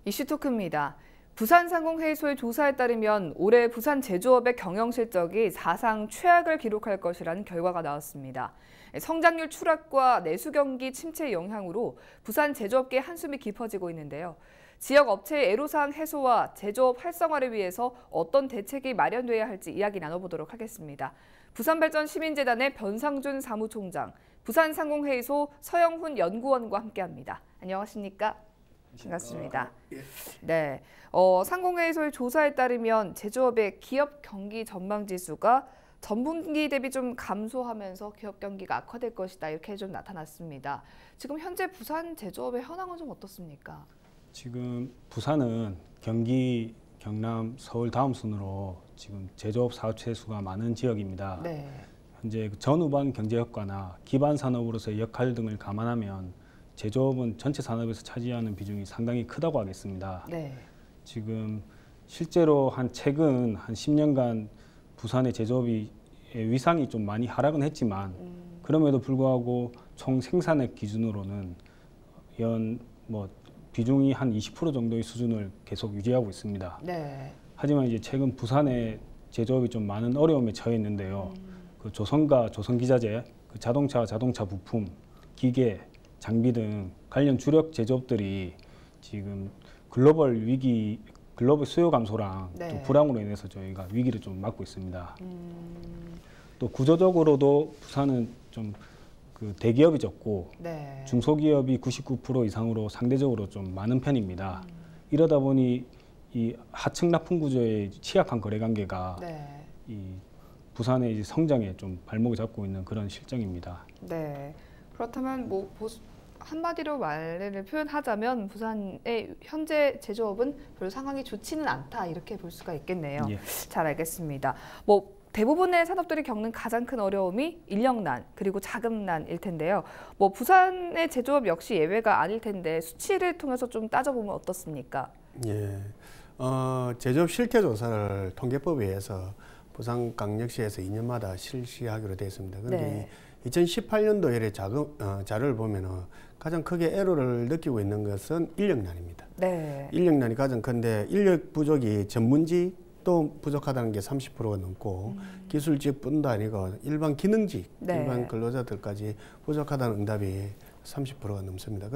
이슈토크입니다. 부산상공회의소의 조사에 따르면 올해 부산 제조업의 경영 실적이 사상 최악을 기록할 것이라는 결과가 나왔습니다. 성장률 추락과 내수 경기 침체 영향으로 부산 제조업계의 한숨이 깊어지고 있는데요. 지역 업체의 애로사항 해소와 제조업 활성화를 위해서 어떤 대책이 마련돼야 할지 이야기 나눠보도록 하겠습니다. 부산발전시민재단의 변상준 사무총장, 부산상공회의소 서영훈 연구원과 함께합니다. 안녕하십니까? 반갑습니다. 네, 상공회의소의 조사에 따르면 제조업의 기업 경기 전망 지수가 전분기 대비 좀 감소하면서 기업 경기가 악화될 것이다 이렇게 좀 나타났습니다. 지금 현재 부산 제조업의 현황은 좀 어떻습니까? 지금 부산은 경기, 경남, 서울 다음 순으로 지금 제조업 사업체 수가 많은 지역입니다. 네. 현재 전후반 경제 효과나 기반 산업으로서의 역할 등을 감안하면 제조업은 전체 산업에서 차지하는 비중이 상당히 크다고 하겠습니다. 네. 지금 실제로 최근 한 10년간 부산의 제조업의 위상이 좀 많이 하락은 했지만 그럼에도 불구하고 총 생산액 기준으로는 비중이 한 20% 정도의 수준을 계속 유지하고 있습니다. 네. 하지만 이제 최근 부산의 제조업이 좀 많은 어려움에 처해 있는데요. 그 조선과 조선기자재, 그 자동차 부품, 기계, 장비 등 관련 주력 제조업들이 지금 글로벌 수요 감소랑 네. 또 불황으로 인해서 저희가 위기를 좀 맞고 있습니다. 또 구조적으로도 부산은 좀 그 대기업이 적고 네. 중소기업이 99% 이상으로 상대적으로 좀 많은 편입니다. 이러다 보니 이 하층 납품 구조의 취약한 거래 관계가 네. 이 부산의 성장에 좀 발목을 잡고 있는 그런 실정입니다. 네. 그렇다면 한마디로 말을 표현하자면 부산의 현재 제조업은 별로 상황이 좋지는 않다 이렇게 볼 수가 있겠네요. 예. 잘 알겠습니다. 대부분의 산업들이 겪는 가장 큰 어려움이 인력난 그리고 자금난일 텐데요. 부산의 제조업 역시 예외가 아닐 텐데 수치를 통해서 좀 따져보면 어떻습니까? 예, 제조업 실태 조사를 통계법에 의해서 부산광역시에서 2년마다 실시하기로 되어 있습니다. 그런데 네. 2018년도 이래 자료를 보면은 가장 크게 애로를 느끼고 있는 것은 인력난입니다. 네. 인력난이 가장 큰데 인력 부족이 전문직도 부족하다는 게 30%가 넘고 기술직뿐도 아니고 일반 기능직, 네. 일반 근로자들까지 부족하다는 응답이 30%가 넘습니다.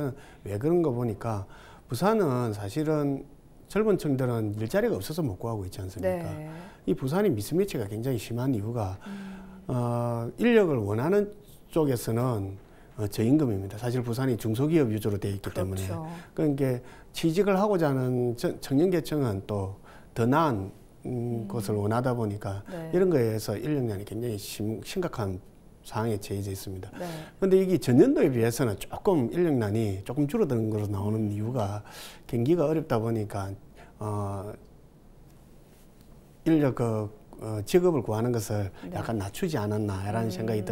왜 그런가 보니까 부산은 사실은 젊은 층들은 일자리가 없어서 못 구하고 있지 않습니까? 네. 이 부산이 미스매치가 굉장히 심한 이유가 인력을 원하는 쪽에서는 저임금입니다. 사실 부산이 중소기업 위주로 되어 있기 그렇죠. 때문에 그러니까 취직을 하고자 하는 청년계층은 또 더 나은 것을 원하다 보니까 네. 이런 거에 의해서 인력난이 굉장히 심각한 상황에 처해져 있습니다. 그런데 네. 이게 전년도에 비해서는 조금 인력난이 조금 줄어드는 것으로 나오는 이유가 경기가 어렵다 보니까 인력 직업을 구하는 것을 네. 약간 낮추지 않았나라는 생각이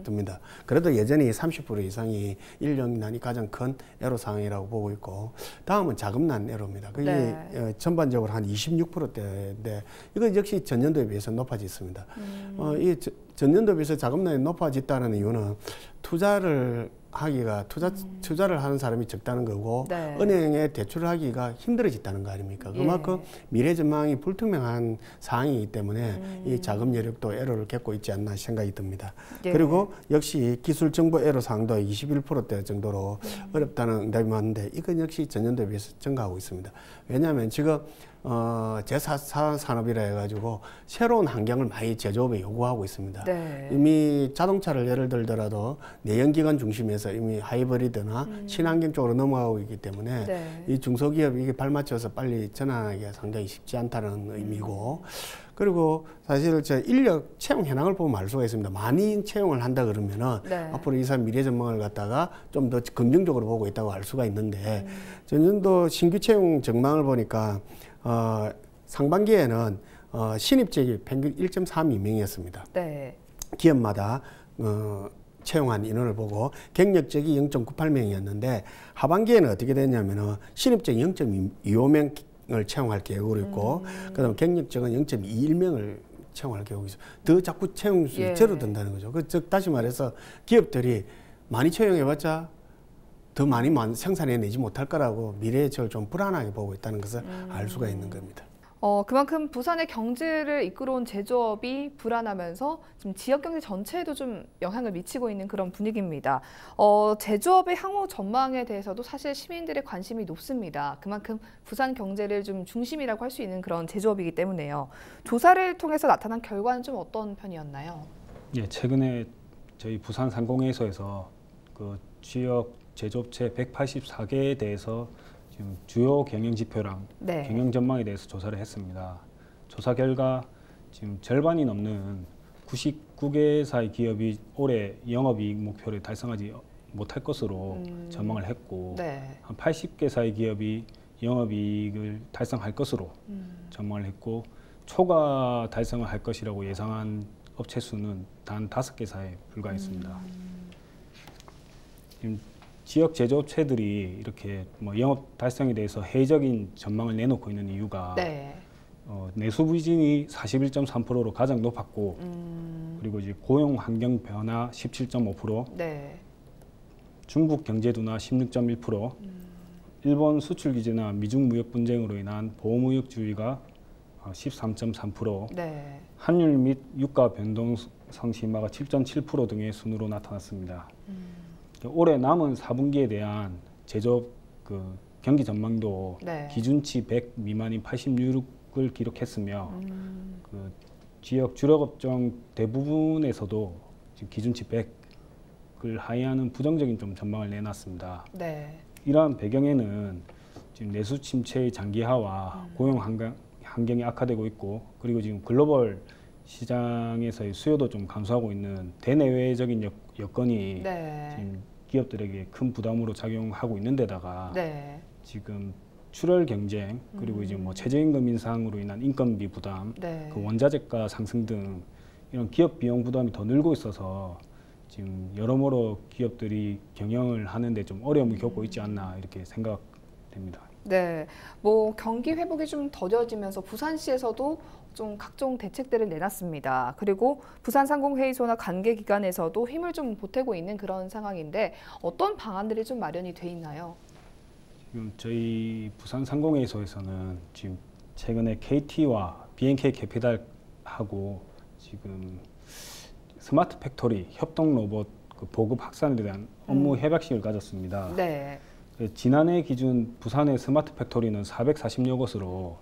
듭니다. 그래도 여전히 30% 이상이 인력난이 가장 큰 애로사항이라고 보고 있고 다음은 자금난 애로입니다. 그게 네. 전반적으로 한 26%대인데 이건 역시 전년도에 비해서 높아졌습니다. 이 전년도에 비해서 자금난이 높아졌다는 이유는 투자를 하는 사람이 적다는 거고 네. 은행에 대출을 하기가 힘들어졌다는 거 아닙니까? 그만큼 미래 전망이 불투명한 상황이기 때문에 이 자금 여력도 애로를 겪고 있지 않나 생각이 듭니다. 예. 그리고 역시 기술 정보 애로 사항도 21%대 정도로 어렵다는 응답이 많은데 이건 역시 전년도에 비해서 증가하고 있습니다. 왜냐하면 지금 제4 산업이라 해가지고 새로운 환경을 많이 제조업에 요구하고 있습니다. 네. 이미 자동차를 예를 들더라도 내연기관 중심에서 이미 하이브리드나 친환경 쪽으로 넘어가고 있기 때문에 네. 이 중소기업이 이게 발맞춰서 빨리 전환하기가 상당히 쉽지 않다는 의미고 그리고 사실 인력 채용 현황을 보면 알 수가 있습니다. 많이 채용을 한다 그러면은 네. 앞으로 이 사람 미래 전망을 갖다가 좀 더 긍정적으로 보고 있다고 알 수가 있는데 전년도 신규 채용 전망을 보니까 상반기에는 신입직이 평균 1.32명이었습니다. 네. 기업마다 채용한 인원을 보고 경력직이 0.98명이었는데 하반기에는 어떻게 됐냐면은 신입직이 0.25명을 채용할 계획으로 있고 그다음 경력직은 0.21명을 채용할 계획이 있어요. 더 자꾸 채용 수가 줄어든다는 거죠. 즉 다시 말해서 기업들이 많이 채용해봤자 더 많이 생산해내지 못할 거라고 미래에 저를 좀 불안하게 보고 있다는 것을 알 수가 있는 겁니다. 그만큼 부산의 경제를 이끌어온 제조업이 불안하면서 지금 지역 경제 전체에도 좀 영향을 미치고 있는 그런 분위기입니다. 제조업의 향후 전망에 대해서도 사실 시민들의 관심이 높습니다. 그만큼 부산 경제를 좀 중심이라고 할 수 있는 그런 제조업이기 때문에요. 조사를 통해서 나타난 결과는 좀 어떤 편이었나요? 예, 최근에 저희 부산 상공회의소에서 그 지역 제조업체 184개에 대해서 지금 주요 경영 지표랑 네. 경영 전망에 대해서 조사를 했습니다. 조사 결과 지금 절반이 넘는 99개사의 기업이 올해 영업이익 목표를 달성하지 못할 것으로 전망을 했고 네. 한 80개사의 기업이 영업이익을 달성할 것으로 전망을 했고 초과 달성을 할 것이라고 예상한 업체 수는 단 5개사에 불과했습니다. 지금 지역 제조업체들이 이렇게 뭐 영업 달성에 대해서 회의적인 전망을 내놓고 있는 이유가 네. 내수 부진이 41.3%로 가장 높았고 그리고 이제 고용 환경 변화 17.5%, 네. 중국 경제 둔화 16.1%, 일본 수출 규제나 미중 무역 분쟁으로 인한 보호무역주의가 13.3%, 네. 환율 및 유가 변동성 심화가 7.7% 등의 순으로 나타났습니다. 올해 남은 4분기에 대한 제조업 경기 전망도 네. 기준치 100 미만인 86을 기록했으며 그 지역 주력 업종 대부분에서도 지금 기준치 100을 하회하는 부정적인 좀 전망을 내놨습니다. 네. 이러한 배경에는 지금 내수 침체의 장기화와 고용 환경이 악화되고 있고 그리고 지금 글로벌 시장에서의 수요도 좀 감소하고 있는 대내외적인 여건이 네. 지금 기업들에게 큰 부담으로 작용하고 있는 데다가 네. 지금 출혈 경쟁 그리고 이제 뭐 최저임금 인상으로 인한 인건비 부담, 네. 그 원자재가 상승 등 이런 기업 비용 부담이 더 늘고 있어서 지금 여러모로 기업들이 경영을 하는데 좀 어려움을 겪고 있지 않나 이렇게 생각됩니다. 네, 뭐 경기 회복이 좀 더뎌지면서 부산시에서도 좀 각종 대책들을 내놨습니다. 그리고 부산상공회의소나 관계기관에서도 힘을 좀 보태고 있는 그런 상황인데 어떤 방안들이 좀 마련이 돼 있나요? 지금 저희 부산상공회의소에서는 지금 최근에 KT와 BNK 캐피탈하고 지금 스마트 팩토리 협동 로봇 보급 확산에 대한 업무 협약식을 가졌습니다. 네. 지난해 기준 부산의 스마트 팩토리는 440여 곳으로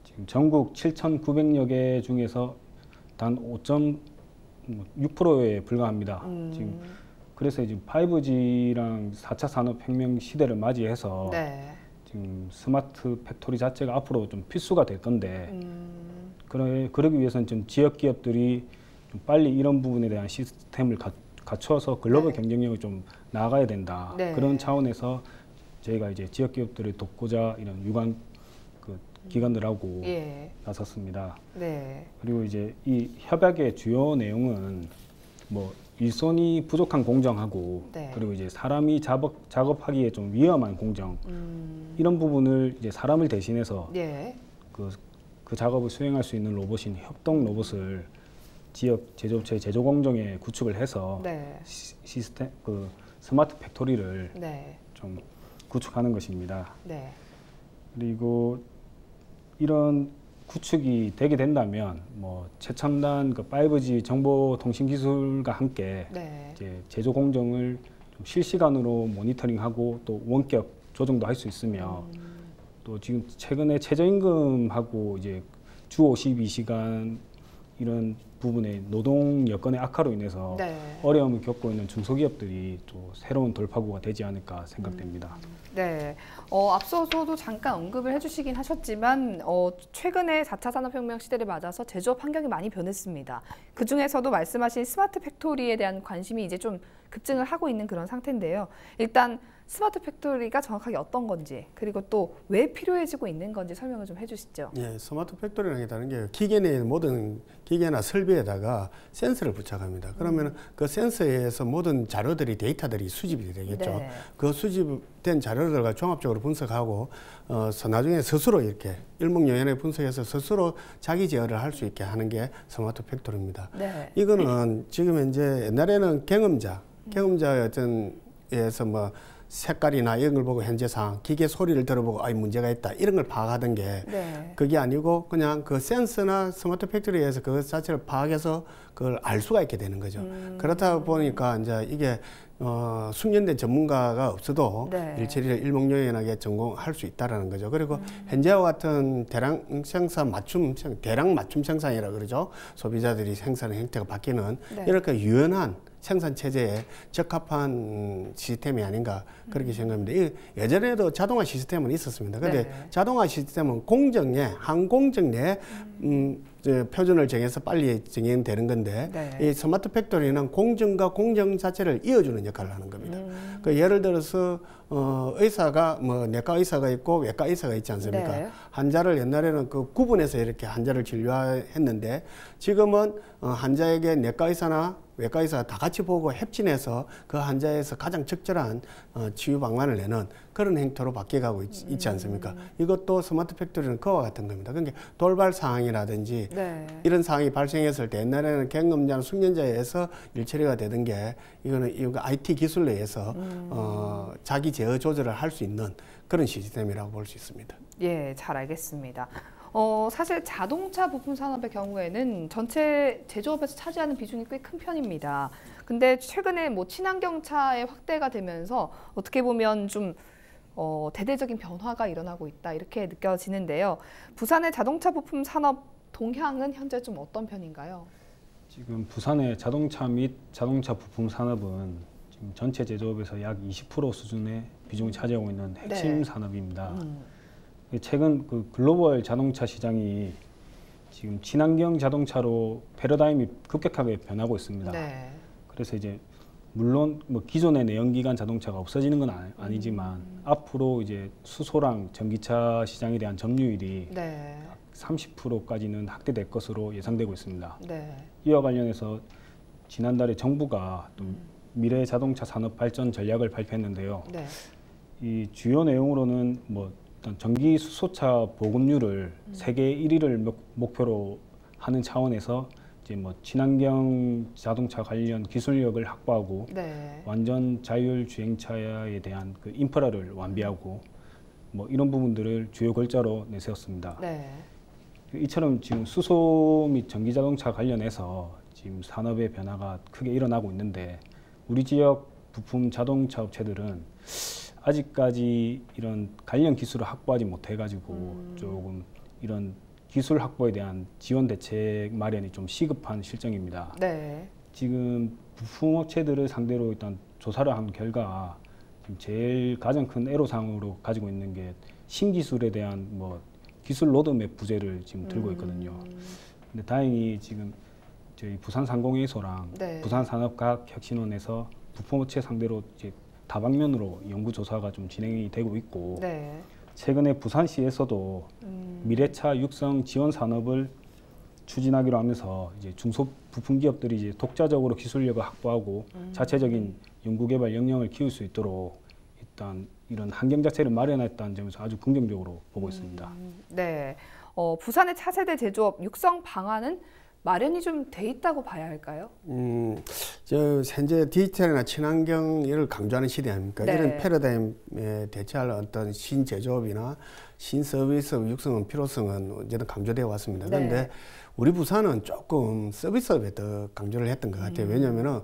지금 전국 7,900여 개 중에서 단 5.6%에 불과합니다. 지금 그래서 지금 5G랑 4차 산업혁명 시대를 맞이해서 네. 지금 스마트 팩토리 자체가 앞으로 좀 필수가 될 건데 그러기 위해서는 좀 지역 기업들이 좀 빨리 이런 부분에 대한 시스템을 갖춰서 글로벌 네. 경쟁력을 좀 나아가야 된다. 네. 그런 차원에서 저희가 이제 지역 기업들을 돕고자 이런 유관 기관들하고 예. 나섰습니다. 네. 그리고 이제 이 협약의 주요 내용은 뭐 일손이 부족한 공정하고 네. 그리고 이제 사람이 작업하기에 좀 위험한 공정 이런 부분을 이제 사람을 대신해서 예. 그 작업을 수행할 수 있는 로봇인 협동 로봇을 지역 제조업체 제조 공정에 구축을 해서 네. 시스템 스마트 팩토리를 네. 좀 구축하는 것입니다. 네. 그리고 이런 구축이 되게 된다면 뭐 최첨단 5G 정보통신 기술과 함께 네. 이제 제조 공정을 좀 실시간으로 모니터링하고 또 원격 조정도 할 수 있으며 또 지금 최근에 최저임금하고 이제 주 52시간 이런 부분의 노동 여건의 악화로 인해서 네. 어려움을 겪고 있는 중소기업들이 또 새로운 돌파구가 되지 않을까 생각됩니다. 네, 앞서서도 잠깐 언급을 해주시긴 하셨지만 최근에 4차 산업혁명 시대를 맞아서 제조업 환경이 많이 변했습니다. 그중에서도 말씀하신 스마트 팩토리에 대한 관심이 이제 좀 급증을 하고 있는 그런 상태인데요. 일단 스마트 팩토리가 정확하게 어떤 건지 그리고 또 왜 필요해지고 있는 건지 설명을 좀 해주시죠. 예, 스마트 팩토리라는 게 다른 게 기계 내 모든 기계나 설비에다가 센서를 부착합니다. 그러면 그 센서에서 모든 자료들이 데이터들이 수집이 되겠죠. 네. 그 수집된 자료들과 종합적으로 분석하고 나중에 스스로 이렇게 일목요연하게 분석해서 스스로 자기 제어를 할 수 있게 하는 게 스마트 팩토리입니다. 네. 이거는 지금 현재 옛날에는 경험자의 어떤 에서 뭐 색깔이나 이런 걸 보고 현재상 기계 소리를 들어보고 아이 문제가 있다 이런 걸 파악하던 게 네. 그게 아니고 그냥 그 센서나 스마트 팩토리에서 그것 자체를 파악해서 그걸 알 수가 있게 되는 거죠. 그렇다 보니까 이제 이게 숙련된 전문가가 없어도 네. 일처리를 일목요연하게 전공할 수 있다라는 거죠. 그리고 현재와 같은 대량 맞춤 생산이라 그러죠. 소비자들이 생산의 형태가 바뀌는 네. 이렇게 유연한 생산 체제에 적합한 시스템이 아닌가 그렇게 생각합니다. 예전에도 자동화 시스템은 있었습니다. 근데 네. 자동화 시스템은 공정에 한 공정 내에 표준을 정해서 빨리 정행되는 건데 네. 이 스마트 팩토리는 공정과 공정 자체를 이어주는 역할을 하는 겁니다. 그 예를 들어서 의사가 뭐 내과 의사가 있고 외과 의사가 있지 않습니까? 네. 환자를 옛날에는 그 구분해서 이렇게 환자를 진료했는데 지금은 환자에게 내과 의사나 외과 의사가 다 같이 보고 협진해서 그 환자에서 가장 적절한 치유 방안을 내는 그런 행태로 바뀌어가고 있지 않습니까? 이것도 스마트 팩토리는 그와 같은 겁니다. 그러니까 돌발 상황이라든지 네. 이런 상황이 발생했을 때 옛날에는 경험자나 숙련자에 의해서 일처리가 되던 게 이거는 IT 기술에 의해서 자기 제어 조절을 할 수 있는 그런 시스템이라고 볼 수 있습니다. 예, 잘 알겠습니다. 사실 자동차 부품 산업의 경우에는 전체 제조업에서 차지하는 비중이 꽤 큰 편입니다. 근데 최근에 뭐 친환경차의 확대가 되면서 어떻게 보면 좀 대대적인 변화가 일어나고 있다 이렇게 느껴지는데요. 부산의 자동차 부품 산업 동향은 현재 좀 어떤 편인가요? 지금 부산의 자동차 및 자동차 부품 산업은 지금 전체 제조업에서 약 20% 수준의 비중을 차지하고 있는 핵심 네. 산업입니다. 최근 그 글로벌 자동차 시장이 지금 친환경 자동차로 패러다임이 급격하게 변하고 있습니다. 네. 그래서 이제 물론 뭐 기존의 내연기관 자동차가 없어지는 건 아니지만 앞으로 이제 수소랑 전기차 시장에 대한 점유율이 네. 30%까지는 확대될 것으로 예상되고 있습니다. 네. 이와 관련해서 지난달에 정부가 또 미래 자동차 산업 발전 전략을 발표했는데요. 네. 이 주요 내용으로는 뭐 일단 전기 수소차 보급률을 세계 1위를 목표로 하는 차원에서 이제 뭐 친환경 자동차 관련 기술력을 확보하고 네. 완전 자율 주행차에 대한 그 인프라를 완비하고 뭐 이런 부분들을 주요 골자로 내세웠습니다. 네. 이처럼 지금 수소 및 전기 자동차 관련해서 지금 산업의 변화가 크게 일어나고 있는데 우리 지역 부품 자동차 업체들은 아직까지 이런 관련 기술을 확보하지 못해가지고 조금 이런 기술 확보에 대한 지원 대책 마련이 좀 시급한 실정입니다. 네. 지금 부품 업체들을 상대로 일단 조사를 한 결과 지금 제일 가장 큰 애로사항으로 가지고 있는 게 신기술에 대한 뭐 기술 로드맵 부재를 지금 들고 있거든요. 근데 다행히 지금 저희 부산상공회의소랑 네. 부산산업과학혁신원에서 부품업체 상대로 이제 다방면으로 연구조사가 좀 진행이 되고 있고 네. 최근에 부산시에서도 미래차 육성 지원 산업을 추진하기로 하면서 이제 중소 부품 기업들이 이제 독자적으로 기술력을 확보하고 자체적인 연구개발 역량을 키울 수 있도록 일단 이런 환경 자체를 마련했다는 점에서 아주 긍정적으로 보고 있습니다. 네. 부산의 차세대 제조업 육성 방안은 마련이 좀 돼 있다고 봐야 할까요? 현재 디지털이나 친환경 이를 강조하는 시대 아닙니까? 네. 이런 패러다임에 대체할 어떤 신제조업이나 신서비스 육성은 필요성은 어쨌든 강조되어 왔습니다. 네. 그런데 우리 부산은 조금 서비스업에 더 강조를 했던 것 같아요. 왜냐하면은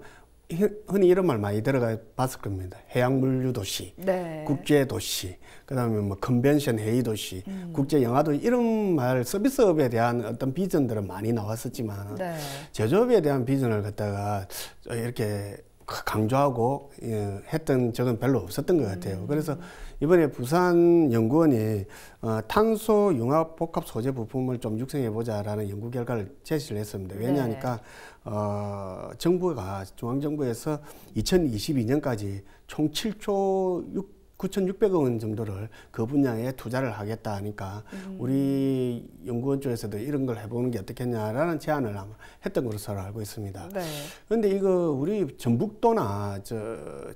흔히 이런 말 많이 들어가 봤을 겁니다. 해양물류 도시, 네. 국제 도시, 그다음에 뭐 컨벤션 회의 도시, 국제 영화 도시 이런 말 서비스업에 대한 어떤 비전들은 많이 나왔었지만 네. 제조업에 대한 비전을 갖다가 이렇게 강조하고 했던 적은 별로 없었던 것 같아요. 그래서 이번에 부산연구원이 탄소 융합 복합 소재 부품을 좀 육성해 보자라는 연구 결과를 제시를 했습니다. 왜냐하니까 정부가 중앙정부에서 2022년까지 총 7조 9,600억 원 정도를 그 분야에 투자를 하겠다 하니까 우리 연구원 쪽에서도 이런 걸 해보는 게 어떻겠냐라는 제안을 아마 했던 것으로 알고 있습니다. 네. 그런데 이거 우리 전북도나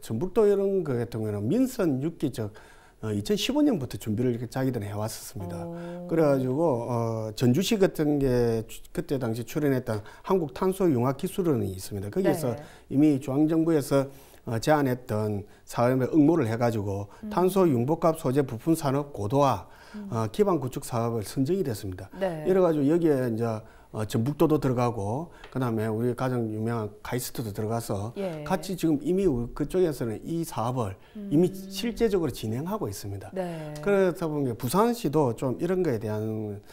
전북도 이런 거 같은 경우는 민선 6기 2015년부터 준비를 이렇게 자기들은 해왔었습니다. 그래가지고 전주시 같은 게 그때 당시 출연했던 한국탄소융합기술원이 있습니다. 거기에서 네. 이미 중앙정부에서 제안했던 사업에 응모를 해가지고 탄소 융복합 소재 부품 산업 고도화 기반 구축 사업을 선정이 됐습니다. 네. 이래가지고 여기에 이제 전북도도 들어가고 그다음에 우리 가장 유명한 카이스트도 들어가서 예. 같이 지금 이미 그쪽에서는 이 사업을 이미 실제적으로 진행하고 있습니다. 네. 그러다 보니 부산시도 좀 이런 거에 대한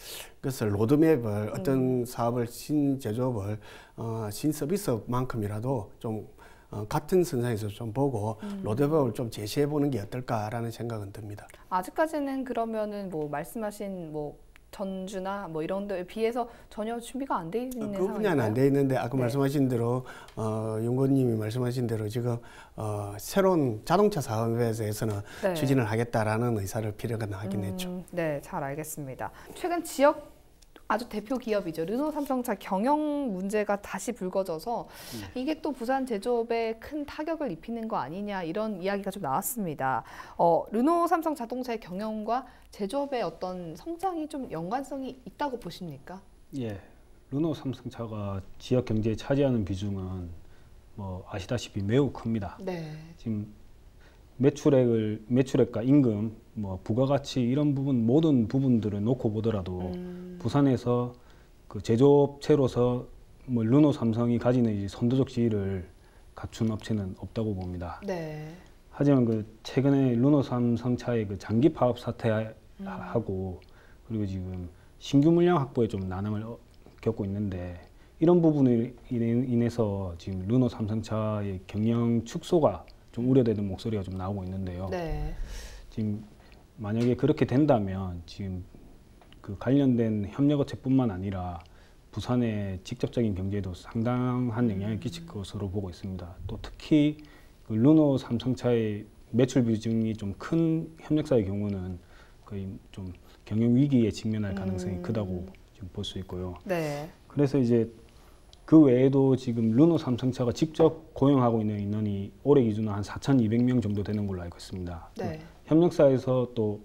것을 로드맵을 어떤 사업을 신제조업을 신서비스만큼이라도 좀 같은 선상에서 좀 보고 로드맵을 좀 제시해 보는 게 어떨까라는 생각은 듭니다. 아직까지는 그러면은 뭐 말씀하신 뭐 전주나 뭐 이런 데에 비해서 전혀 준비가 안 돼 있는 상황인가요? 그 분야는 안 돼 있는데 아까 네. 말씀하신 대로 연구원님이 말씀하신 대로 지금 새로운 자동차 사업에 대해서는 네. 추진을 하겠다라는 의사를 필요하긴 했죠. 네, 잘 알겠습니다. 최근 지역 아주 대표 기업이죠. 르노 삼성차 경영 문제가 다시 불거져서 이게 또 부산 제조업에 큰 타격을 입히는 거 아니냐 이런 이야기가 좀 나왔습니다. 르노 삼성 자동차의 경영과 제조업의 어떤 성장이 좀 연관성이 있다고 보십니까? 예, 르노 삼성차가 지역 경제에 차지하는 비중은 뭐 아시다시피 매우 큽니다. 네. 지금 매출액과 임금, 뭐 부가가치 이런 부분 모든 부분들을 놓고 보더라도 부산에서 그 제조업체로서 뭐 르노 삼성이 가지는 이 선도적 지위를 갖춘 업체는 없다고 봅니다. 네. 하지만 그 최근에 르노 삼성차의 그 장기 파업 사퇴하고 그리고 지금 신규 물량 확보에 좀 난항을 겪고 있는데 이런 부분을 인해서 지금 르노 삼성차의 경영 축소가 좀 우려되는 목소리가 좀 나오고 있는데요. 네. 지금 만약에 그렇게 된다면 지금 그 관련된 협력업체뿐만 아니라 부산의 직접적인 경제에도 상당한 영향을 끼칠 것으로 보고 있습니다. 또 특히 그 르노 삼성차의 매출 비중이 좀 큰 협력사의 경우는 거의 좀 경영 위기에 직면할 가능성이 크다고 지금 볼 수 있고요. 네. 그래서 이제 그 외에도 지금 르노 삼성차가 직접 고용하고 있는 인원이 올해 기준으로 한 4,200명 정도 되는 걸로 알고 있습니다. 네. 협력사에서 또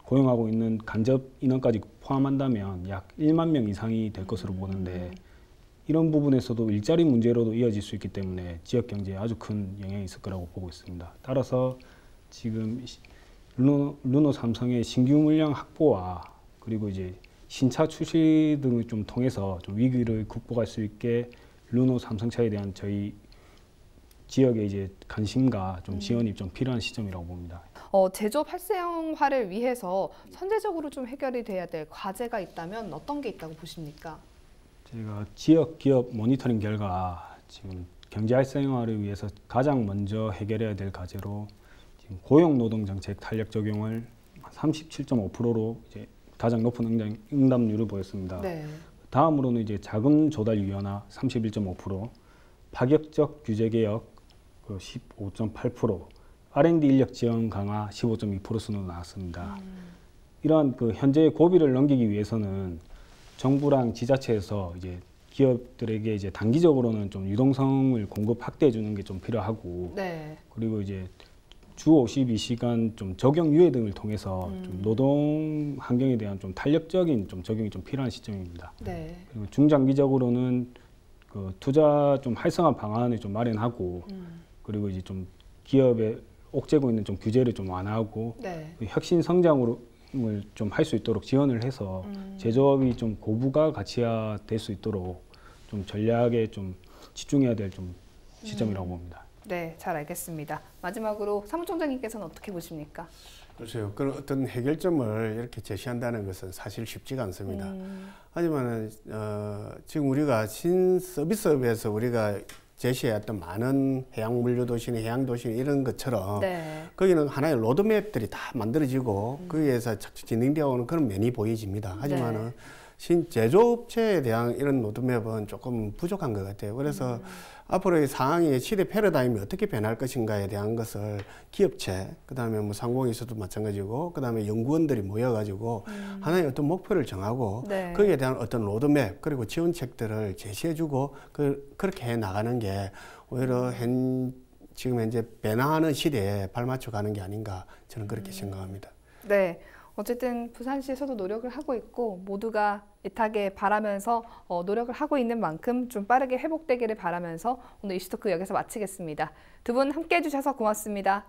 고용하고 있는 간접 인원까지 포함한다면 약 1만 명 이상이 될 것으로 보는데 이런 부분에서도 일자리 문제로도 이어질 수 있기 때문에 지역 경제에 아주 큰 영향이 있을 거라고 보고 있습니다. 따라서 지금 르노 삼성의 신규 물량 확보와 그리고 이제 신차 출시 등을 좀 통해서 좀 위기를 극복할 수 있게 르노 삼성차에 대한 저희 지역의 이제 관심과 좀 지원이 좀 필요한 시점이라고 봅니다. 제조업 활성화를 위해서 선제적으로 좀 해결이 돼야 될 과제가 있다면 어떤 게 있다고 보십니까? 제가 지역 기업 모니터링 결과 지금 경제 활성화를 위해서 가장 먼저 해결해야 될 과제로 지금 고용 노동 정책 탄력 적용을 37.5%로 이제 가장 높은 응답률을 보였습니다. 네. 다음으로는 이제 자금 조달 유연화 31.5%, 파격적 규제 개혁 15.8%, R&D 인력 지원 강화 15.2% 순으로 나왔습니다. 이러한 그 현재의 고비를 넘기기 위해서는 정부랑 지자체에서 이제 기업들에게 이제 단기적으로는 좀 유동성을 공급 확대해 주는 게 좀 필요하고, 네. 그리고 이제 주 52시간 좀 적용 유예 등을 통해서 좀 노동 환경에 대한 좀 탄력적인 좀 적용이 좀 필요한 시점입니다. 네. 그리고 중장기적으로는 그 투자 좀 활성화 방안을 좀 마련하고, 그리고 이제 좀 기업에 옥죄고 있는 좀 규제를 좀 완화하고 네. 혁신 성장을 좀 할 수 있도록 지원을 해서 제조업이 좀 고부가 가치화 될 수 있도록 좀 전략에 좀 집중해야 될 좀 시점이라고 봅니다. 네, 잘 알겠습니다. 마지막으로 사무총장님께서는 어떻게 보십니까? 글쎄요. 그런 어떤 해결점을 이렇게 제시한다는 것은 사실 쉽지가 않습니다. 하지만 지금 우리가 신서비스업에서 우리가 제시했던 많은 해양 물류 도시나 해양 도시 이런 것처럼 네. 거기는 하나의 로드맵들이 다 만들어지고 거기에서 착착 진행되어 오는 그런 면이 보여집니다. 하지만은 신제조업체에 대한 이런 로드맵은 조금 부족한 것 같아요. 그래서 앞으로의 상황이 시대 패러다임이 어떻게 변할 것인가에 대한 것을 기업체, 그다음에 뭐 상공에서도 마찬가지고, 그다음에 연구원들이 모여가지고 하나의 어떤 목표를 정하고 네. 거기에 대한 어떤 로드맵 그리고 지원책들을 제시해주고 그렇게 해 나가는 게 오히려 지금 현재 변화하는 시대에 발맞춰 가는 게 아닌가 저는 그렇게 생각합니다. 네. 어쨌든 부산시에서도 노력을 하고 있고 모두가 애타게 바라면서 노력을 하고 있는 만큼 좀 빠르게 회복되기를 바라면서 오늘 이슈토크 여기서 마치겠습니다. 두 분 함께해 주셔서 고맙습니다.